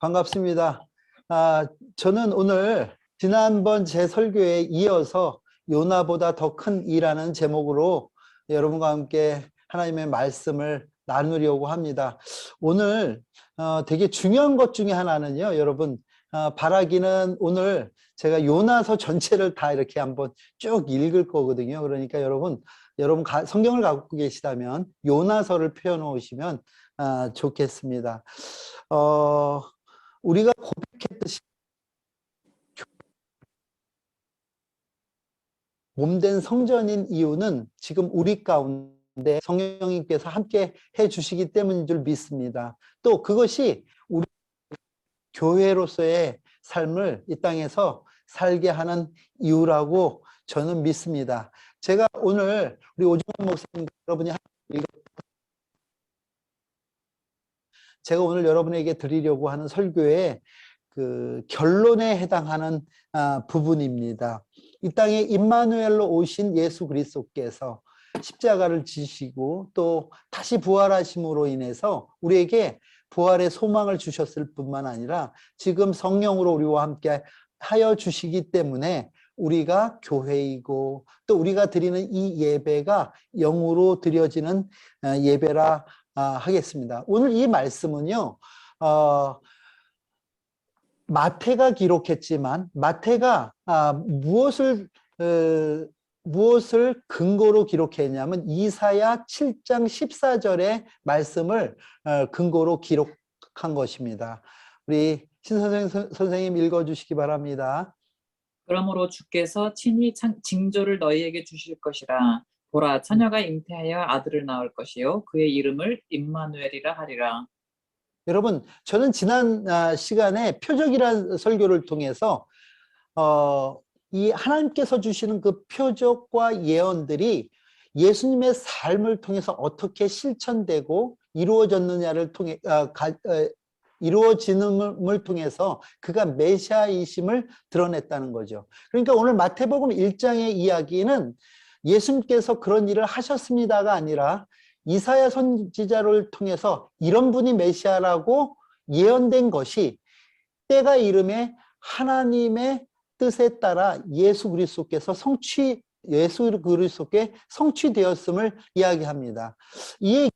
반갑습니다. 저는 오늘 지난번 제 설교에 이어서 요나보다 더 큰 이라는 제목으로 여러분과 함께 하나님의 말씀을 나누려고 합니다. 오늘 되게 중요한 것 중에 하나는요, 여러분, 바라기는 오늘 제가 요나서 전체를 다 이렇게 한번 쭉 읽을 거거든요. 그러니까 여러분 성경을 갖고 계시다면 요나서를 펴 놓으시면 좋겠습니다. 우리가 고백했듯이 몸된 성전인 이유는 지금 우리 가운데 성령님께서 함께 해 주시기 때문인 줄 믿습니다. 또 그것이 우리 교회로서의 삶을 이 땅에서 살게 하는 이유라고 저는 믿습니다. 제가 오늘 우리 오정훈 목사님 여러분이 제가 오늘 여러분에게 드리려고 하는 설교의 그 결론에 해당하는 부분입니다. 이 땅에 임마누엘로 오신 예수 그리스도께서 십자가를 지시고 또 다시 부활하심으로 인해서 우리에게 부활의 소망을 주셨을 뿐만 아니라 지금 성령으로 우리와 함께 하여 주시기 때문에 우리가 교회이고 또 우리가 드리는 이 예배가 영으로 드려지는 예배라 하겠습니다. 오늘 이 말씀은요, 마태가 기록했지만 마태가 무엇을 근거로 기록했냐면 이사야 7장 14절의 말씀을 근거로 기록한 것입니다. 우리 신 선생님 읽어주시기 바랍니다. 그러므로 주께서 친히 징조를 너희에게 주실 것이라. 보라, 처녀가 잉태하여 아들을 낳을 것이요 그의 이름을 임마누엘이라 하리라. 여러분, 저는 지난 시간에 표적이라는 설교를 통해서 이 하나님께서 주시는 그 표적과 예언들이 예수님의 삶을 통해서 어떻게 실천되고 이루어졌느냐를 통해 이루어지는을 통해서 그가 메시아이심을 드러냈다는 거죠. 그러니까 오늘 마태복음 1장의 이야기는 예수님께서 그런 일을 하셨습니다가 아니라 이사야 선지자를 통해서 이런 분이 메시아라고 예언된 것이 때가 이름에 하나님의 뜻에 따라 예수 그리스도께 성취되었음을 이야기합니다. 이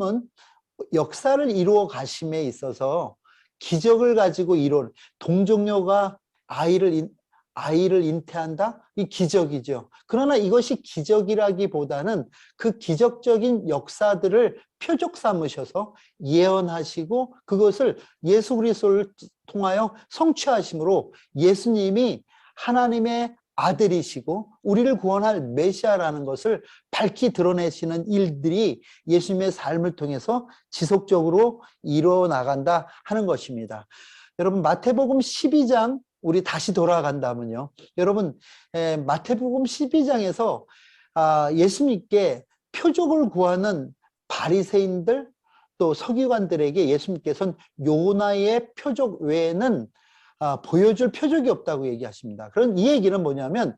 얘기는 역사를 이루어 가심에 있어서 기적을 가지고 이룬 동정녀가 아이를 잉태한다? 이 기적이죠. 그러나 이것이 기적이라기보다는 그 기적적인 역사들을 표적 삼으셔서 예언하시고 그것을 예수 그리스도를 통하여 성취하심으로 예수님이 하나님의 아들이시고 우리를 구원할 메시아라는 것을 밝히 드러내시는 일들이 예수님의 삶을 통해서 지속적으로 이루어나간다 하는 것입니다. 여러분, 마태복음 12장 우리 다시 돌아간다면요, 여러분, 마태복음 12장에서 예수님께 표적을 구하는 바리새인들 또 서기관들에게 예수님께서는 요나의 표적 외에는 보여줄 표적이 없다고 얘기하십니다. 그런 이 얘기는 뭐냐면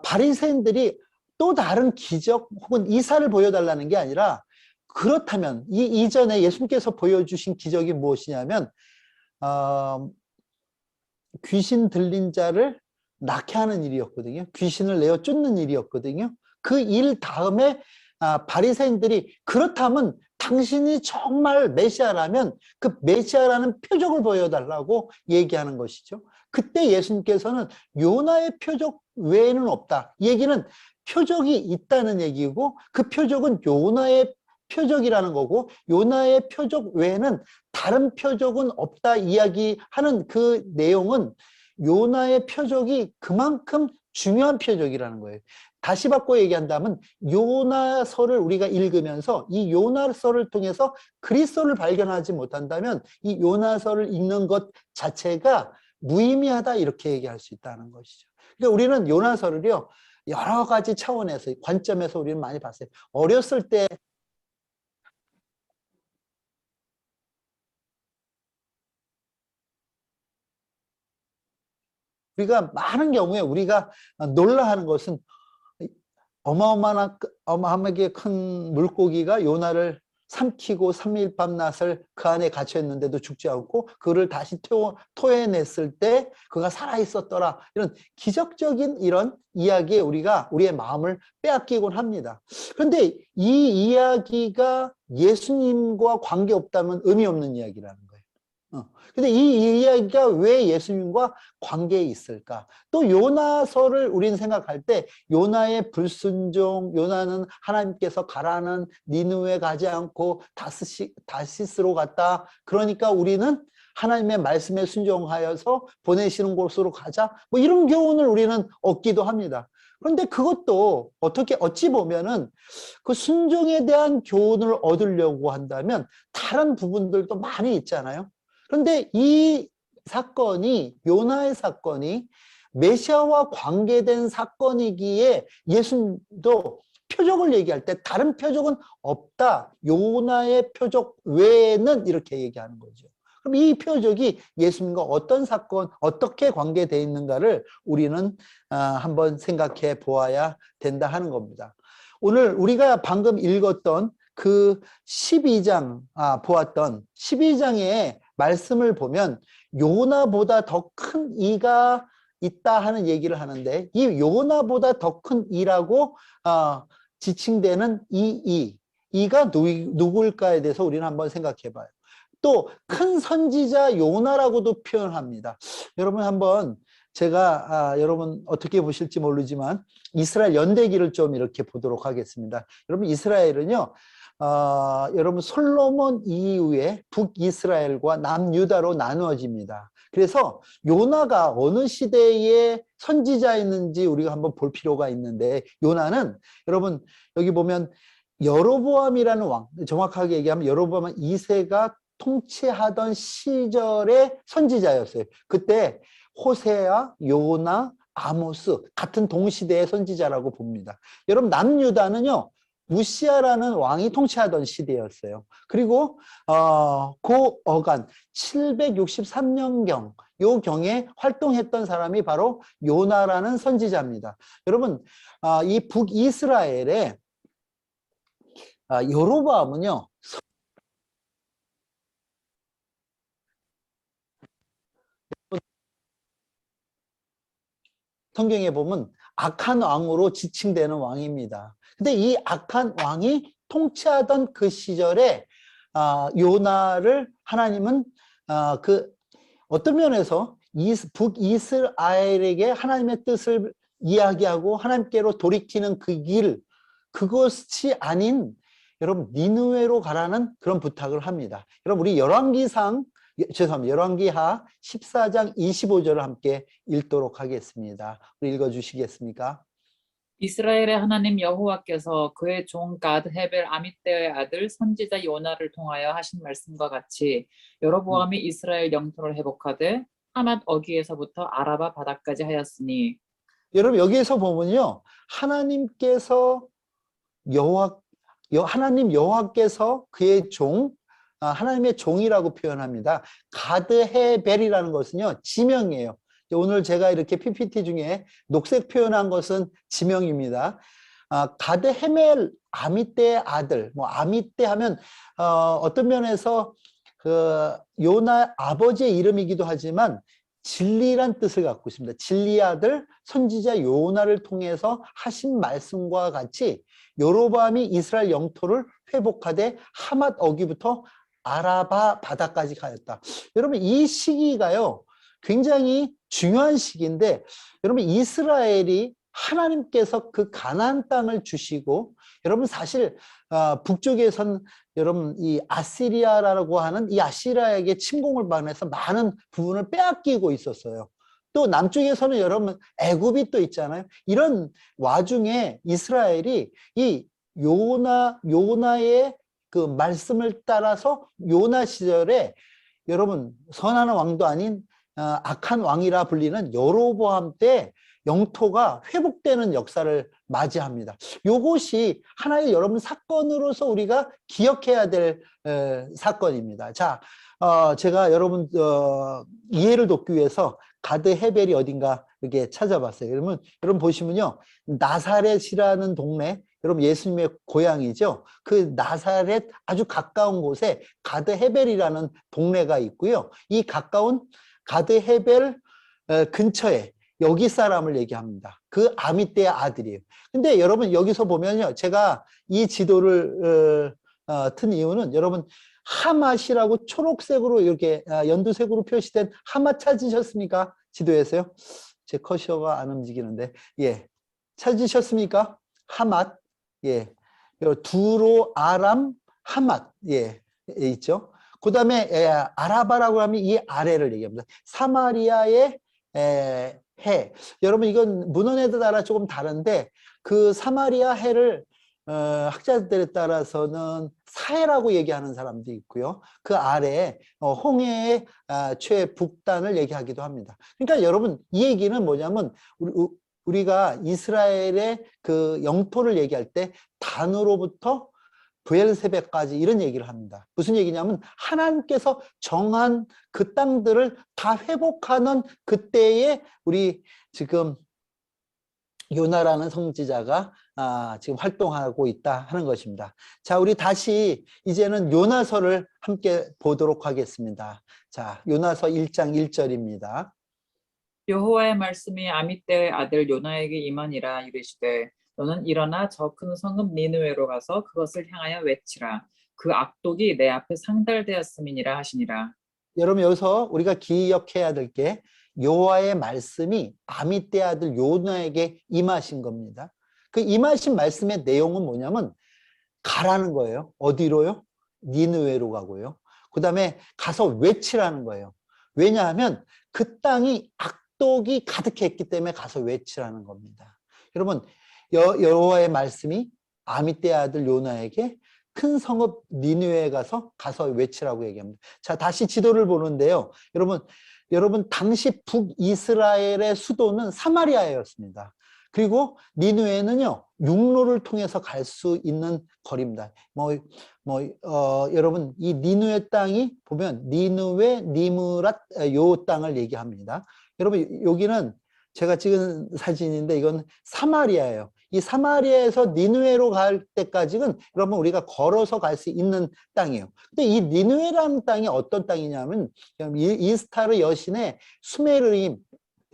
바리새인들이 또 다른 기적 혹은 이사를 보여달라는 게 아니라, 그렇다면 이전에 예수님께서 보여주신 기적이 무엇이냐면 귀신 들린 자를 낫게 하는 일이었거든요. 귀신을 내어 쫓는 일이었거든요. 그 일 다음에 바리새인들이 그렇다면 당신이 정말 메시아라면 그 메시아라는 표적을 보여달라고 얘기하는 것이죠. 그때 예수님께서는 요나의 표적 외에는 없다. 이 얘기는 표적이 있다는 얘기고 그 표적은 요나의 표적이라는 거고 요나의 표적 외에는 다른 표적은 없다 이야기하는 그 내용은 요나의 표적이 그만큼 중요한 표적이라는 거예요. 다시 바꿔 얘기한다면 요나서를 우리가 읽으면서 이 요나서를 통해서 그리스도를 발견하지 못한다면 이 요나서를 읽는 것 자체가 무의미하다 이렇게 얘기할 수 있다는 것이죠. 그러니까 우리는 요나서를요 여러 가지 차원에서 관점에서 우리는 많이 봤어요. 어렸을 때 우리가 많은 경우에 우리가 놀라하는 것은 어마어마하게 큰 물고기가 요나를 삼키고 3일 밤낮을 그 안에 갇혀 있는데도 죽지 않고 그를 다시 토해냈을 때 그가 살아 있었더라. 이런 기적적인 이런 이야기에 우리가 우리의 마음을 빼앗기곤 합니다. 그런데 이 이야기가 예수님과 관계없다면 의미 없는 이야기라는 거예요. 근데 이 이야기가 왜 예수님과 관계에 있을까? 또 요나서를 우리는 생각할 때 요나의 불순종, 요나는 하나님께서 가라는 니느웨 가지 않고 다시스로 갔다. 그러니까 우리는 하나님의 말씀에 순종하여서 보내시는 곳으로 가자. 뭐 이런 교훈을 우리는 얻기도 합니다. 그런데 그것도 어찌 보면은 그 순종에 대한 교훈을 얻으려고 한다면 다른 부분들도 많이 있잖아요. 그런데 이 사건이, 요나의 사건이 메시아와 관계된 사건이기에 예수님도 표적을 얘기할 때 다른 표적은 없다. 요나의 표적 외에는 이렇게 얘기하는 거죠. 그럼 이 표적이 예수님과 어떤 사건, 어떻게 관계되어 있는가를 우리는 한번 생각해 보아야 된다 하는 겁니다. 오늘 우리가 방금 읽었던 그 12장, 보았던 12장의 말씀을 보면 요나보다 더 큰 이가 있다 하는 얘기를 하는데 이 요나보다 더 큰 이라고 지칭되는 이가 누구일까에 대해서 우리는 한번 생각해 봐요. 또 큰 선지자 요나라고도 표현합니다. 여러분 한번 제가 여러분 어떻게 보실지 모르지만 이스라엘 연대기를 좀 이렇게 보도록 하겠습니다. 여러분 이스라엘은요 여러분 솔로몬 이후에 북이스라엘과 남유다로 나누어집니다. 그래서 요나가 어느 시대의 선지자였는지 우리가 한번 볼 필요가 있는데 요나는 여러분 여기 보면 여로보암이라는 왕, 정확하게 얘기하면 여로보암 2세가 통치하던 시절의 선지자였어요. 그때 호세아, 요나, 아모스 같은 동시대의 선지자라고 봅니다. 여러분 남유다는요 우시아라는 왕이 통치하던 시대였어요. 그리고 그 어간 763년경 요 경에 활동했던 사람이 바로 요나라는 선지자입니다. 여러분 이 북이스라엘의 여로보암은요 성경에 보면 악한 왕으로 지칭되는 왕입니다. 근데 이 악한 왕이 통치하던 그 시절에 요나를 하나님은 그 어떤 면에서 북이스라엘에게 하나님의 뜻을 이야기하고 하나님께로 돌이키는 그 길, 그것이 아닌 여러분 니느웨로 가라는 그런 부탁을 합니다. 여러분 우리 열왕기하 14장 25절을 함께 읽도록 하겠습니다. 우리 읽어주시겠습니까? 이스라엘의 하나님 여호와께서 그의 종 갓 헤벨 아미떼의 아들 선지자 요나를 통하여 하신 말씀과 같이 여로보암이 이스라엘 영토를 회복하되 하맛 어귀에서부터 아라바 바다까지 하였으니. 여러분 여기에서 보면요 하나님께서 하나님 여호와께서 그의 종 하나님의 종이라고 표현합니다. 가드 헤벨이라는 것은요 지명이에요. 오늘 제가 이렇게 PPT 중에 녹색 표현한 것은 지명입니다. 가드 헤멜 아미떼의 아들, 뭐 아미떼 하면 어떤 면에서 그 요나 아버지의 이름이기도 하지만 진리란 뜻을 갖고 있습니다. 진리의 아들 선지자 요나를 통해서 하신 말씀과 같이 여로보암이 이스라엘 영토를 회복하되 하맛 어귀부터 아라바 바다까지 가였다. 여러분 이 시기가요 굉장히 중요한 시기인데 여러분 이스라엘이 하나님께서 그 가나안 땅을 주시고 여러분 사실 북쪽에선 여러분 이 아시리아라고 하는 이 아시리아에게 침공을 받아서 많은 부분을 빼앗기고 있었어요. 또 남쪽에서는 여러분 애굽이 또 있잖아요. 이런 와중에 이스라엘이 이 요나의 그 말씀을 따라서 요나 시절에 여러분 선한 왕도 아닌 악한 왕이라 불리는 여로보암 때 영토가 회복되는 역사를 맞이합니다. 이것이 하나의 여러분 사건으로서 우리가 기억해야 될 사건입니다. 자, 제가 여러분 이해를 돕기 위해서 가드 헤벨이 어딘가 이렇게 찾아봤어요. 그러면 여러분 보시면요. 나사렛이라는 동네, 여러분 예수님의 고향이죠. 그 나사렛 아주 가까운 곳에 가드 헤벨이라는 동네가 있고요. 이 가까운 가드 헤벨 근처에 여기 사람을 얘기합니다. 그 아미떼의 아들이에요. 근데 여러분 여기서 보면요. 제가 이 지도를 튼 이유는 여러분 하맛이라고 초록색으로 이렇게 연두색으로 표시된 하맛 찾으셨습니까? 지도에서요? 제 커셔가 안 움직이는데 예, 찾으셨습니까? 하맛 예, 두로 아람 하맛 예, 있죠. 그 다음에 아라바라고 하면 이 아래를 얘기합니다. 사마리아의 해. 여러분 이건 문헌에 따라 조금 다른데 그 사마리아 해를 학자들에 따라서는 사해라고 얘기하는 사람도 있고요. 그 아래에 홍해의 최북단을 얘기하기도 합니다. 그러니까 여러분 이 얘기는 뭐냐면 우리가 이스라엘의 그 영토를 얘기할 때 단으로부터 브엘세베까지 이런 얘기를 합니다. 무슨 얘기냐면 하나님께서 정한 그 땅들을 다 회복하는 그때에 우리 지금 요나라는 선지자가 지금 활동하고 있다 하는 것입니다. 자, 우리 다시 이제는 요나서를 함께 보도록 하겠습니다. 자, 요나서 1장 1절입니다. 여호와의 말씀이 아미떼의 아들 요나에게 임하니라. 이르시되 너는 일어나 저 큰 성읍 니느웨로 가서 그것을 향하여 외치라. 그 악독이 내 앞에 상달되었음이니라 하시니라. 여러분 여기서 우리가 기억해야 될 게 여호와의 말씀이 아미떼 아들 요나에게 임하신 겁니다. 그 임하신 말씀의 내용은 뭐냐면 가라는 거예요. 어디로요? 니느웨로 가고요. 그 다음에 가서 외치라는 거예요. 왜냐하면 그 땅이 악독이 가득했기 때문에 가서 외치라는 겁니다. 여러분 여호와의 말씀이 아미떼 아들 요나에게 큰 성읍 니느웨에 가서 외치라고 얘기합니다. 자, 다시 지도를 보는데요. 여러분 당시 북이스라엘의 수도는 사마리아였습니다. 그리고 니느웨는요 육로를 통해서 갈 수 있는 거리입니다. 여러분 이 니느웨 땅이 보면 니느웨, 니므랏 요 땅을 얘기합니다. 여러분 여기는 제가 찍은 사진인데 이건 사마리아예요. 이 사마리아에서 니느웨로 갈 때까지는 여러분 우리가 걸어서 갈 수 있는 땅이에요. 근데 이 니느웨라는 땅이 어떤 땅이냐면 이스타르 여신의 수메르임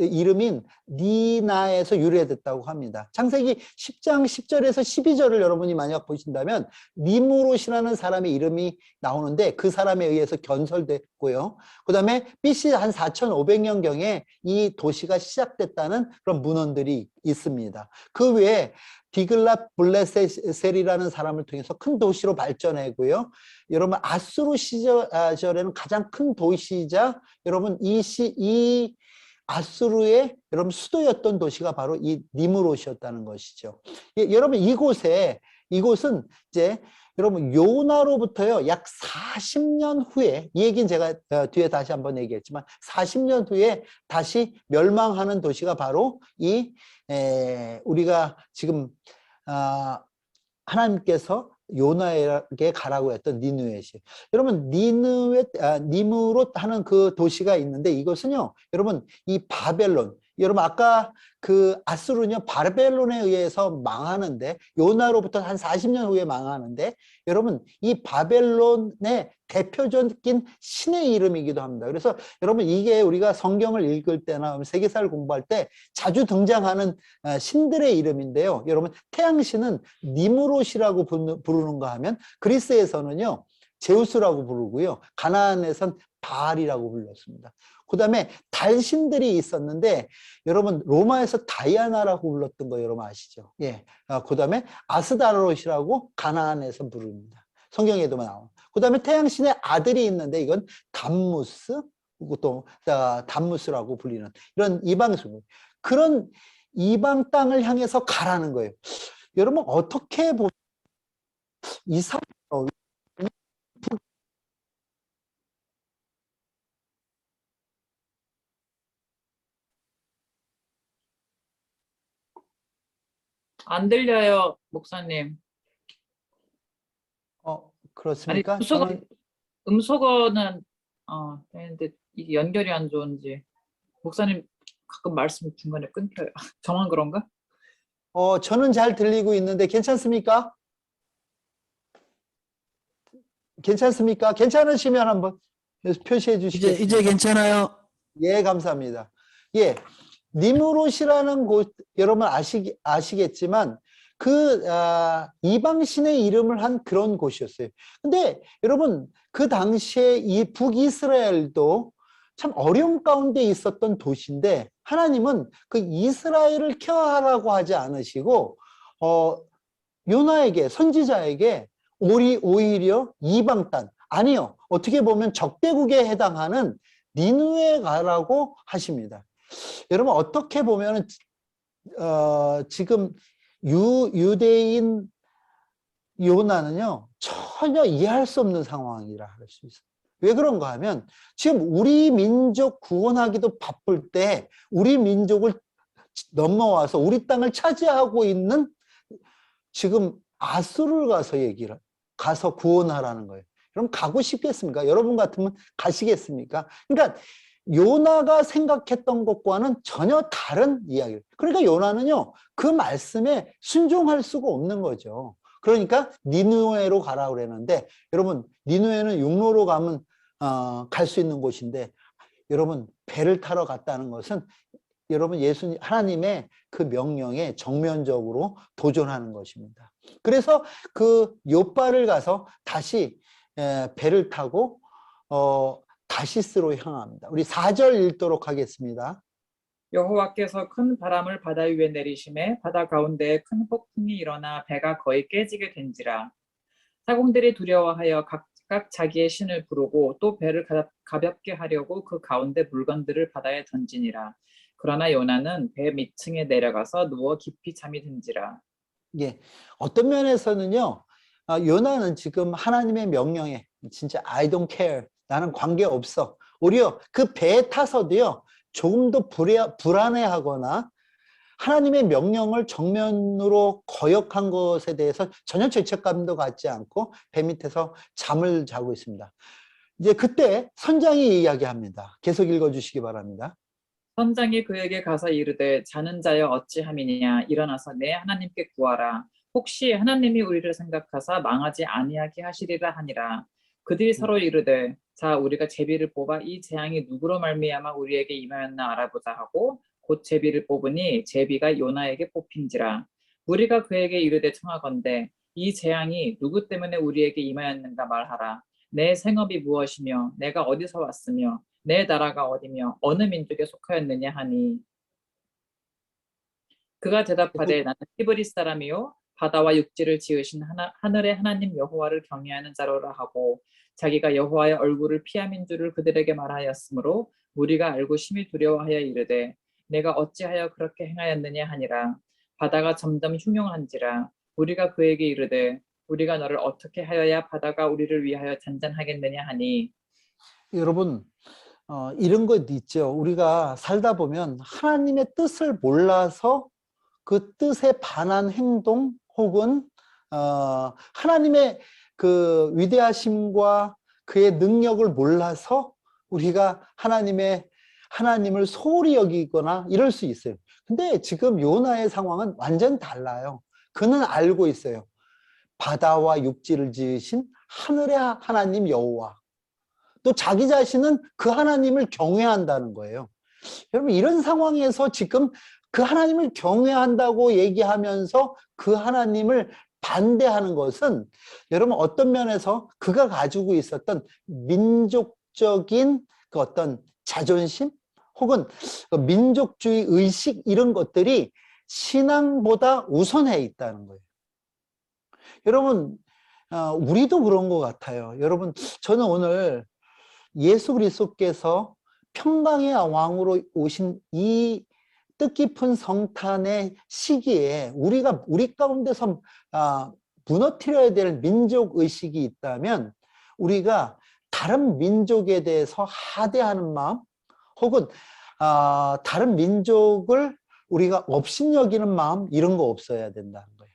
이름인 니나에서 유래됐다고 합니다. 창세기 10장 10절에서 12절을 여러분이 만약 보신다면 니무롯이라는 사람의 이름이 나오는데 그 사람에 의해서 건설됐고요. 그 다음에 BC 한 4500년경에 이 도시가 시작됐다는 그런 문헌들이 있습니다. 그 외에 디글랏 블레셋이라는 사람을 통해서 큰 도시로 발전했고요. 여러분 아수르 시절에는 가장 큰 도시이자 여러분 이 아수르의 여러분 수도였던 도시가 바로 이 니무롯이었다는 것이죠. 예, 여러분 이곳은 이제 여러분 요나로부터요 약 40년 후에 이 얘기는 제가 뒤에 다시 한번 얘기했지만 40년 후에 다시 멸망하는 도시가 바로 이 우리가 지금 하나님께서 요나에게 가라고 했던 니느웨시. 여러분 니무롯 하는 그 도시가 있는데 이것은요 여러분 이 바벨론 여러분 아까 그 아수르는요 바벨론에 의해서 망하는데 요나로부터 한 40년 후에 망하는데 여러분 이 바벨론의 대표적인 신의 이름이기도 합니다. 그래서 여러분 이게 우리가 성경을 읽을 때나 세계사를 공부할 때 자주 등장하는 신들의 이름인데요. 여러분 태양신은 니무롯이라고 부르는가 하면 그리스에서는요 제우스라고 부르고요. 가나안에선 바알이라고 불렀습니다. 그 다음에 달신들이 있었는데 여러분 로마에서 다이아나라고 불렀던 거 여러분 아시죠? 예. 그 다음에 아스다롯이라고 가나안에서 부릅니다. 성경에도 나와요. 그 다음에 태양신의 아들이 있는데 이건 담무스, 또 담무스라고 불리는 이런 이방신 그런 이방 땅을 향해서 가라는 거예요. 여러분 어떻게 보면 이상 안 들려요, 목사님. 아니, 그렇습니까? 저는 음소거는 되는데 이게 연결이 안 좋은지 목사님 가끔 말씀 중간에 끊겨요. 저만 그런가? 저는 잘 들리고 있는데 괜찮습니까? 괜찮습니까? 괜찮으시면 한번 표시해 주시겠습니까? 이제 괜찮아요. 예, 감사합니다. 예, 니무롯이라는 곳 여러분 아시겠지만 이방신의 이름을 한 그런 곳이었어요. 근데 여러분 그 당시에 이 북이스라엘도 참 어려움 가운데 있었던 도시인데 하나님은 그 이스라엘을 케어하라고 하지 않으시고 요나에게 선지자에게 오히려 이방 땅 아니요 어떻게 보면 적대국에 해당하는 니느웨 가라고 하십니다. 여러분 어떻게 보면 지금 유대인 요나는요 전혀 이해할 수 없는 상황이라 할 수 있어요. 왜 그런가 하면 지금 우리 민족 구원하기도 바쁠 때 우리 민족을 넘어와서 우리 땅을 차지하고 있는 지금 아수르를 가서 구원하라는 거예요. 그럼 가고 싶겠습니까? 여러분 같으면 가시겠습니까? 그러니까 요나가 생각했던 것과는 전혀 다른 이야기예요. 그러니까 요나는요 그 말씀에 순종할 수가 없는 거죠. 그러니까 니느웨로 가라 그랬는데 여러분 니느웨는 육로로 가면 갈 수 있는 곳인데 여러분 배를 타러 갔다는 것은 여러분 하나님의 그 명령에 정면적으로 도전하는 것입니다. 그래서 그 요바를 가서 다시 배를 타고 다시스로 향합니다. 우리 4절 읽도록 하겠습니다. 여호와께서 큰 바람을 바다 위에 내리심에 바다 가운데에 큰 폭풍이 일어나 배가 거의 깨지게 된지라. 사공들이 두려워하여 각각 자기의 신을 부르고 또 배를 가볍게 하려고 그 가운데 물건들을 바다에 던지니라. 그러나 요나는 배 밑층에 내려가서 누워 깊이 잠이 든지라. 예, 어떤 면에서는요 요나는 지금 하나님의 명령에 진짜 I don't care 나는 관계없어 오히려 그 배에 타서도요 조금 더 불안해하거나 하나님의 명령을 정면으로 거역한 것에 대해서 전혀 죄책감도 갖지 않고 배 밑에서 잠을 자고 있습니다. 이제 그때 선장이 이야기합니다. 계속 읽어주시기 바랍니다. 선장이 그에게 가서 이르되 자는 자여 어찌함이냐 일어나서 내 하나님께 구하라. 혹시 하나님이 우리를 생각하사 망하지 아니하게 하시리라 하니라. 그들이 서로 이르되 자 우리가 제비를 뽑아 이 재앙이 누구로 말미암아 우리에게 임하였나 알아보자 하고 곧 제비를 뽑으니 제비가 요나에게 뽑힌지라. 우리가 그에게 이르되 청하건대 이 재앙이 누구 때문에 우리에게 임하였는가 말하라. 내 생업이 무엇이며 내가 어디서 왔으며 내 나라가 어디며 어느 민족에 속하였느냐 하니 그가 대답하되 나는 히브리 사람이요 바다와 육지를 지으신 하늘의 하나님 여호와를 경외하는 자로라 하고 자기가 여호와의 얼굴을 피함인 줄을 그들에게 말하였으므로 우리가 알고 심히 두려워하여 이르되 내가 어찌하여 그렇게 행하였느냐 하니라. 바다가 점점 흉흉한지라. 우리가 그에게 이르되 우리가 너를 어떻게 하여야 바다가 우리를 위하여 잔잔하겠느냐 하니. 여러분 이런 것 있죠. 우리가 살다 보면 하나님의 뜻을 몰라서 그 뜻에 반한 행동 혹은 하나님의 그 위대하심과 그의 능력을 몰라서 우리가 하나님을 소홀히 여기거나 이럴 수 있어요. 근데 지금 요나의 상황은 완전 달라요. 그는 알고 있어요. 바다와 육지를 지으신 하늘의 하나님 여호와. 또 자기 자신은 그 하나님을 경외한다는 거예요. 여러분 이런 상황에서 지금 그 하나님을 경외한다고 얘기하면서 그 하나님을 반대하는 것은 여러분 어떤 면에서 그가 가지고 있었던 민족적인 그 어떤 자존심 혹은 그 민족주의 의식 이런 것들이 신앙보다 우선해 있다는 거예요. 여러분 우리도 그런 것 같아요. 여러분 저는 오늘 예수 그리스도께서 평강의 왕으로 오신 이 뜻깊은 성탄의 시기에 우리 가운데서 무너뜨려야 될 민족의식이 있다면 우리가 다른 민족에 대해서 하대하는 마음 혹은 다른 민족을 우리가 업신여기는 마음 이런 거 없어야 된다는 거예요.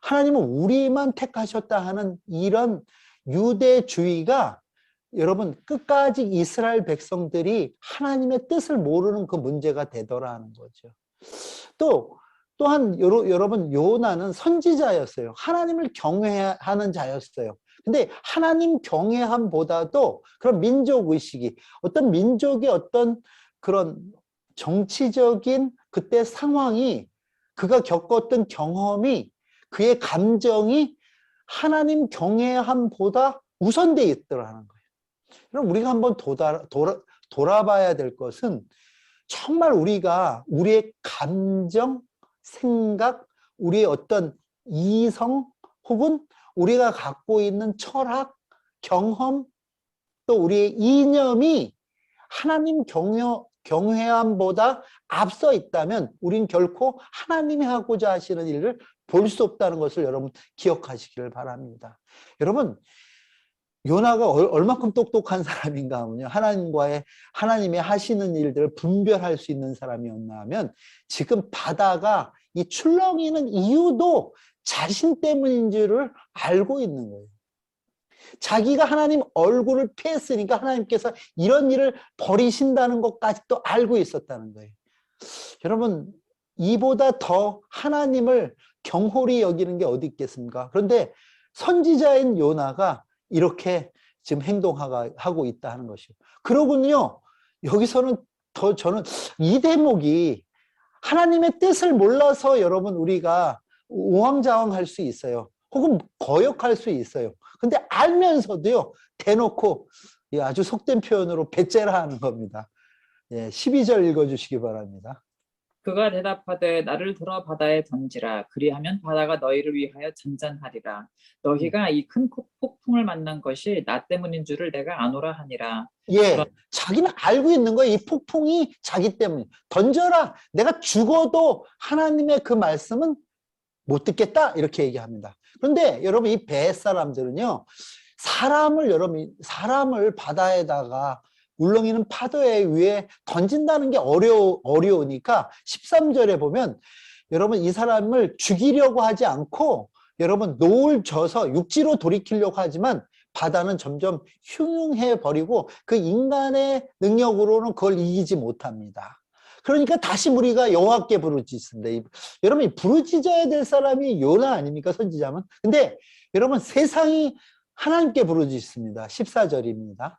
하나님은 우리만 택하셨다 하는 이런 유대주의가 여러분 끝까지 이스라엘 백성들이 하나님의 뜻을 모르는 그 문제가 되더라는 거죠. 또한 여러분 요나는 선지자였어요. 하나님을 경외하는 자였어요. 근데 하나님 경외함보다도 그런 민족 의식이 어떤 민족의 어떤 그런 정치적인 그때 상황이 그가 겪었던 경험이 그의 감정이 하나님 경외함보다 우선되어 있더라는 거예요. 그럼 우리가 한번 돌아봐야 될 것은 정말 우리가 우리의 감정, 생각, 우리의 어떤 이성 혹은 우리가 갖고 있는 철학, 경험, 또 우리의 이념이 하나님 경외함보다 앞서 있다면 우린 결코 하나님이 하고자 하시는 일을 볼 수 없다는 것을 여러분 기억하시기를 바랍니다. 여러분 요나가 얼마큼 똑똑한 사람인가 하면요, 하나님이 하시는 일들을 분별할 수 있는 사람이었나 하면 지금 바다가 이 출렁이는 이유도 자신 때문인 줄을 알고 있는 거예요. 자기가 하나님 얼굴을 피했으니까 하나님께서 이런 일을 벌이신다는 것까지도 알고 있었다는 거예요. 여러분 이보다 더 하나님을 경홀히 여기는 게 어디 있겠습니까? 그런데 선지자인 요나가 이렇게 지금 행동하고 있다 하는 것이요. 그러군요. 여기서는 더 저는 이 대목이 하나님의 뜻을 몰라서 여러분 우리가 우왕좌왕할 수 있어요. 혹은 거역할 수 있어요. 근데 알면서도요, 대놓고 아주 속된 표현으로 배째라 하는 겁니다. 12절 읽어주시기 바랍니다. 그가 대답하되 나를 들어 바다에 던지라. 그리하면 바다가 너희를 위하여 잔잔하리라. 너희가 이 큰 폭풍을 만난 것이 나 때문인 줄을 내가 아노라 하니라. 자기는 알고 있는 거예요. 이 폭풍이 자기 때문에. 던져라. 내가 죽어도 하나님의 그 말씀은 못 듣겠다. 이렇게 얘기합니다. 그런데 여러분 이 배 사람들은요, 사람을 바다에다가 울렁이는 파도에 위에 던진다는 게 어려우니까 13절에 보면 여러분 이 사람을 죽이려고 하지 않고 여러분 노을 져서 육지로 돌이키려고 하지만 바다는 점점 흉흉해 버리고 그 인간의 능력으로는 그걸 이기지 못합니다. 그러니까 다시 우리가 여호와께 부르짖습니다. 여러분 부르짖어야 될 사람이 요나 아닙니까? 선지자면. 근데 여러분 세상이 하나님께 부르짖습니다. 14절입니다.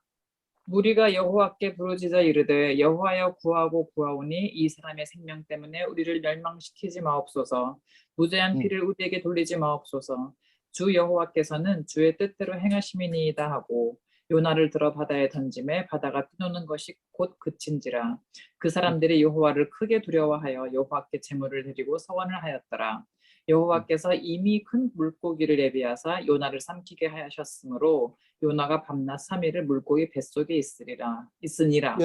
우리가 여호와께 부르짖어 이르되 여호와여 구하고 구하오니 이 사람의 생명 때문에 우리를 멸망시키지 마옵소서. 무죄한 피를 우리에게 돌리지 마옵소서. 주 여호와께서는 주의 뜻대로 행하심이니이다 하고 요나를 들어 바다에 던짐에 바다가 뛰노는 것이 곧 그친지라. 그 사람들이 여호와를 크게 두려워하여 여호와께 제물을 드리고 서원을 하였더라. 여호와께서 이미 큰 물고기를 예비하사 요나를 삼키게 하셨으므로 요나가 밤낮 3일을 물고기 뱃속에 있으니라.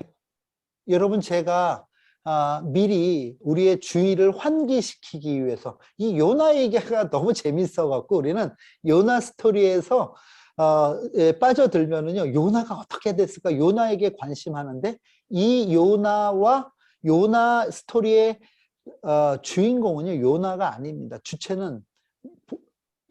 여러분 제가 미리 우리의 주의를 환기시키기 위해서 이 요나 얘기가 너무 재밌어 갖고 우리는 요나 스토리에서 빠져들면은요, 요나가 어떻게 됐을까? 요나에게 관심하는데 이 요나와 요나 스토리의 주인공은요, 요나가 아닙니다. 주체는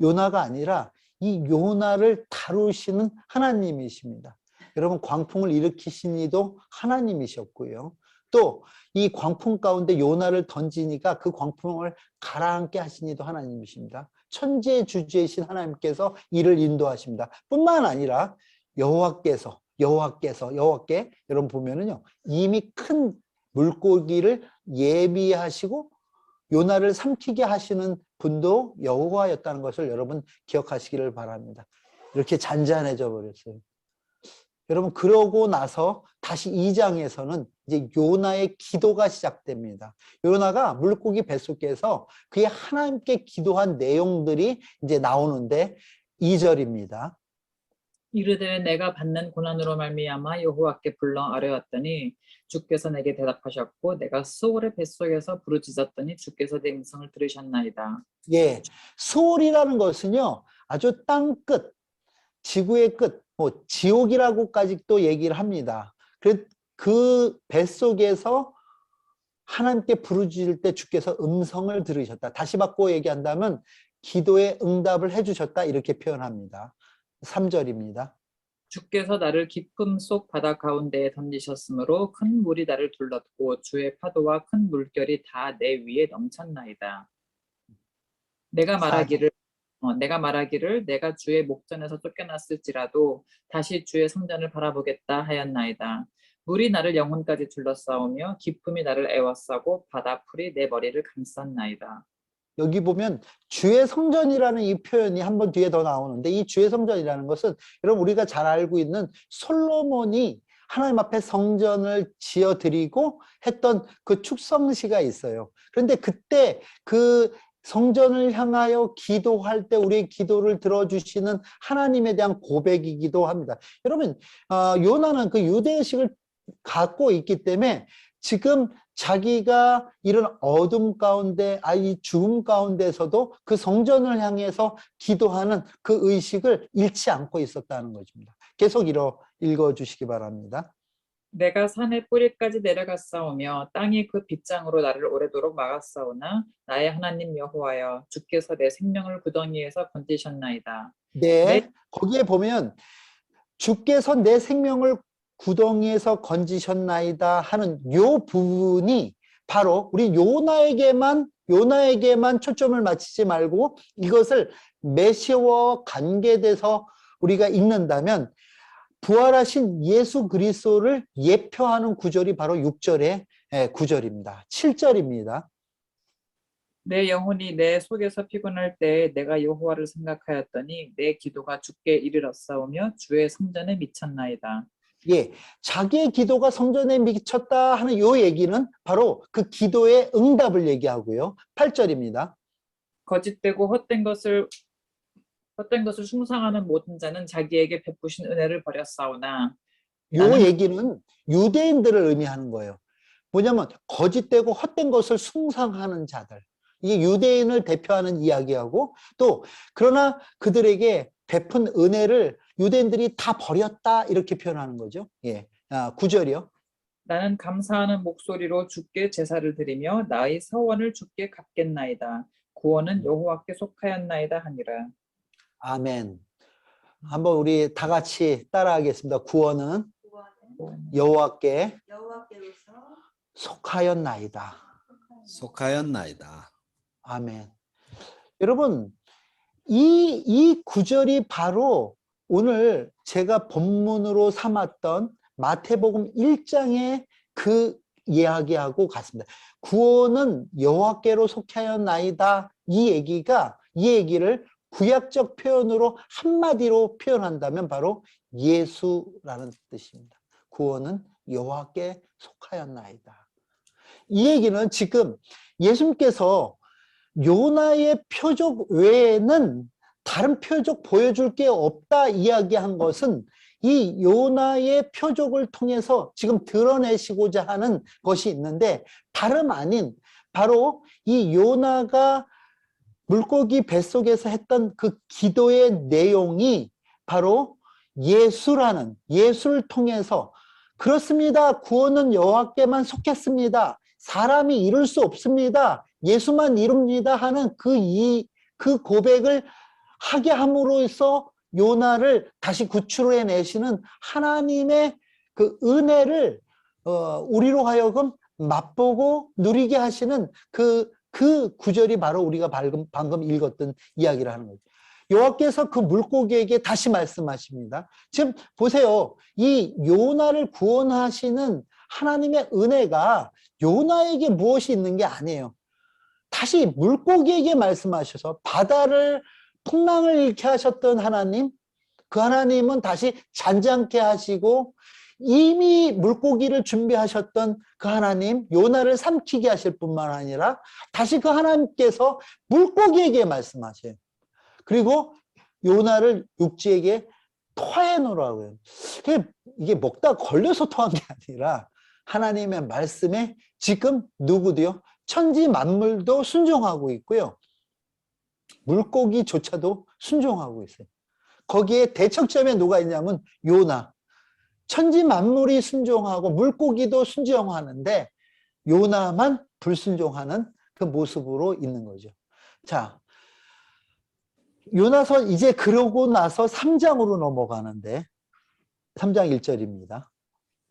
요나가 아니라 이 요나를 다루시는 하나님이십니다. 여러분 광풍을 일으키신 이도 하나님이셨고요. 또 이 광풍 가운데 요나를 던지니까 그 광풍을 가라앉게 하신 이도 하나님이십니다. 천지주제이신 하나님께서 이를 인도하십니다. 뿐만 아니라 여호와께 여러분 보면은요, 이미 큰 물고기를 예비하시고 요나를 삼키게 하시는 분도 여호와였다는 것을 여러분 기억하시기를 바랍니다. 이렇게 잔잔해져 버렸어요. 여러분 그러고 나서 다시 2장에서는 이제 요나의 기도가 시작됩니다. 요나가 물고기 뱃속에서 그의 하나님께 기도한 내용들이 이제 나오는데 2절입니다. 이르되 내가 받는 고난으로 말미암아 여호와께 불러 아뢰었더니 주께서 내게 대답하셨고 내가 수월의 뱃속에서 부르짖었더니 주께서 내 음성을 들으셨나이다. 수월이라는 것은요, 아주 땅끝, 지구의 끝, 지옥이라고까지 또 얘기를 합니다. 그 뱃속에서 하나님께 부르짖을 때 주께서 음성을 들으셨다. 다시 바꿔 얘기한다면 기도에 응답을 해주셨다 이렇게 표현합니다. 3절입니다. 주께서 나를 깊음 속 바다 가운데에 던지셨으므로 큰 물이 나를 둘렀고 주의 파도와 큰 물결이 다 내 위에 넘쳤나이다. 내가 4절. 말하기를 내가 말하기를 내가 주의 목전에서 쫓겨났을지라도 다시 주의 성전을 바라보겠다 하였나이다. 물이 나를 영혼까지 둘러싸오며 기품이 나를 애워싸고 바다풀이 내 머리를 감쌌나이다. 여기 보면 주의 성전이라는 이 표현이 한 번 뒤에 더 나오는데, 이 주의 성전이라는 것은 여러분 우리가 잘 알고 있는 솔로몬이 하나님 앞에 성전을 지어드리고 했던 그 축성시가 있어요. 그런데 그때 그 성전을 향하여 기도할 때 우리의 기도를 들어주시는 하나님에 대한 고백이기도 합니다. 여러분, 요나는 그 유대의식을 갖고 있기 때문에 지금 자기가 이런 어둠 가운데, 이 죽음 가운데서도 그 성전을 향해서 기도하는 그 의식을 잃지 않고 있었다는 것입니다. 계속 읽어주시기 바랍니다. 내가 산의 뿌리까지 내려갔사오며 땅이 그 빗장으로 나를 오래도록 막았사오나 나의 하나님 여호와여 주께서 내 생명을 구덩이에서 건지셨나이다. 내 네, 거기에 보면 주께서 내 생명을 구덩이에서 건지셨나이다 하는 요 부분이 바로 우리 요나에게만 초점을 맞추지 말고 이것을 메시아와 관계돼서 우리가 읽는다면 부활하신 예수 그리스도를 예표하는 구절이 바로 6절의 구절입니다. 7절입니다. 내 영혼이 내 속에서 피곤할 때에 내가 여호와를 생각하였더니 내 기도가 주께 이르렀사오며 주의 성전에 미쳤나이다. 예, 자기의 기도가 성전에 미쳤다 하는 요 얘기는 바로 그 기도의 응답을 얘기하고요. 8절입니다. 거짓되고 헛된 것을 숭상하는 모든 자는 자기에게 베푸신 은혜를 버렸사오나 요 나는 얘기는 유대인들을 의미하는 거예요. 뭐냐면 거짓되고 헛된 것을 숭상하는 자들. 이게 유대인을 대표하는 이야기하고, 또 그러나 그들에게 베푼 은혜를 유대인들이 다 버렸다 이렇게 표현하는 거죠. 예, 9절이요. 나는 감사하는 목소리로 주께 제사를 드리며 나의 서원을 주께 갚겠나이다. 구원은 여호와께 속하였나이다 하니라. 아멘. 한번 우리 다 같이 따라하겠습니다. 구원은 구원은 여호와께 여호와께로서 속하였나이다. 속하였나이다. 아멘. 여러분, 이 구절이 바로 오늘 제가 본문으로 삼았던 마태복음 1장의 그 이야기하고 같습니다. 구원은 여호와께로 속하였나이다. 이 얘기를 구약적 표현으로 한마디로 표현한다면 바로 예수라는 뜻입니다. 구원은 여호와께 속하였나이다. 이 얘기는 지금 예수님께서 요나의 표적 외에는 다른 표적 보여줄 게 없다 이야기한 것은 이 요나의 표적을 통해서 지금 드러내시고자 하는 것이 있는데, 다름 아닌 바로 이 요나가 물고기 뱃속에서 했던 그 기도의 내용이 바로 예수를 통해서, 그렇습니다. 구원은 여호와께만 속했습니다. 사람이 이룰 수 없습니다. 예수만 이룹니다 하는 그 고백을 하게 함으로써 요나를 다시 구출해내시는 하나님의 그 은혜를 우리로 하여금 맛보고 누리게 하시는 그 구절이 바로 우리가 방금 읽었던 이야기를 하는 거죠. 여호와께서 그 물고기에게 다시 말씀하십니다. 지금 보세요. 이 요나를 구원하시는 하나님의 은혜가 요나에게 무엇이 있는 게 아니에요. 다시 물고기에게 말씀하셔서 바다를 풍랑을 일으켜 하셨던 하나님, 그 하나님은 다시 잔잔케 하시고 이미 물고기를 준비하셨던 그 하나님, 요나를 삼키게 하실 뿐만 아니라 다시 그 하나님께서 물고기에게 말씀하세요. 그리고 요나를 육지에게 토해 놓으라고요. 이게 먹다 걸려서 토한 게 아니라 하나님의 말씀에 지금 누구도요? 천지 만물도 순종하고 있고요. 물고기조차도 순종하고 있어요. 거기에 대척점에 누가 있냐면 요나. 천지 만물이 순종하고 물고기도 순종하는데 요나만 불순종하는 그 모습으로 있는 거죠. 자, 요나서 이제 그러고 나서 3장으로 넘어가는데 3장 1절입니다.